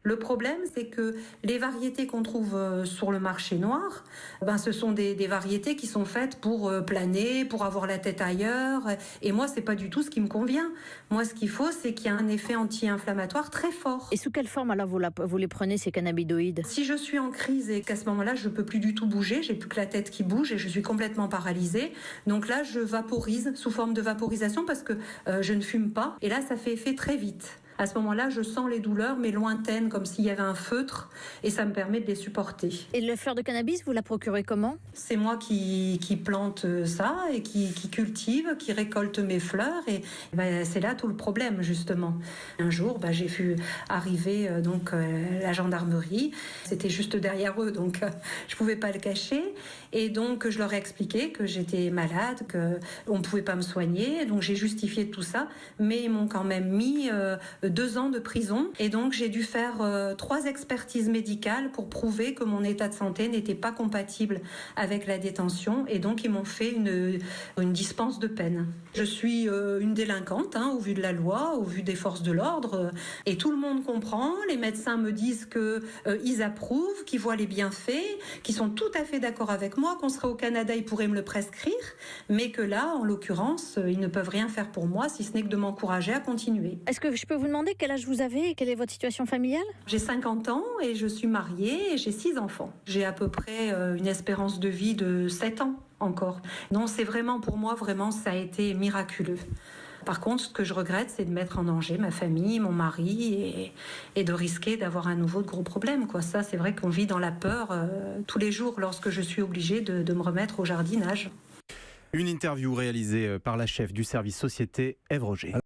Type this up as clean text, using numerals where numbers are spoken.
Le problème, c'est que les variétés qu'on trouve sur le marché noir, ce sont des variétés qui sont faites pour planer, pour avoir la tête ailleurs. Et moi, c'est pas du tout ce qui me convient. Moi, ce qu'il faut, c'est qu'il y ait un effet anti-inflammatoire très fort. Et sous quelle forme alors vous les prenez, ces cannabinoïdes? Si je suis en crise et qu'à ce moment-là, je peux plus du tout bouger, j'ai plus que la tête qui bouge et je suis complètement paralysée. Donc là, je vaporise sous forme de vaporisation parce que je ne fume pas. Et là, ça fait effet très vite. À ce moment-là, je sens les douleurs, mais lointaines, comme s'il y avait un feutre, et ça me permet de les supporter. Et la fleur de cannabis, vous la procurez comment? C'est moi qui plante ça et qui cultive, qui récolte mes fleurs, et c'est là tout le problème, justement. Un jour, j'ai vu arriver la gendarmerie. C'était juste derrière eux, donc je pouvais pas le cacher. Et donc, je leur ai expliqué que j'étais malade, qu'on ne pouvait pas me soigner. Donc, j'ai justifié tout ça, mais ils m'ont quand même mis 2 ans de prison. Et donc, j'ai dû faire 3 expertises médicales pour prouver que mon état de santé n'était pas compatible avec la détention. Et donc, ils m'ont fait une dispense de peine. Je suis une délinquante, au vu de la loi, au vu des forces de l'ordre. Et tout le monde comprend. Les médecins me disent qu'ils approuvent, qu'ils voient les bienfaits, qu'ils sont tout à fait d'accord avec moi, qu'on serait au Canada, ils pourraient me le prescrire. Mais que là, en l'occurrence, ils ne peuvent rien faire pour moi, si ce n'est que de m'encourager à continuer. Est-ce que je peux vous demander quel âge vous avez et quelle est votre situation familiale? J'ai 50 ans et je suis mariée et j'ai 6 enfants. J'ai à peu près une espérance de vie de 7 ans encore. Non, c'est vraiment, pour moi, vraiment, ça a été miraculeux. Par contre, ce que je regrette, c'est de mettre en danger ma famille, mon mari, et de risquer d'avoir à nouveau de gros problèmes, quoi. Ça, c'est vrai qu'on vit dans la peur tous les jours lorsque je suis obligée de me remettre au jardinage. Une interview réalisée par la chef du service société, Ève Roger.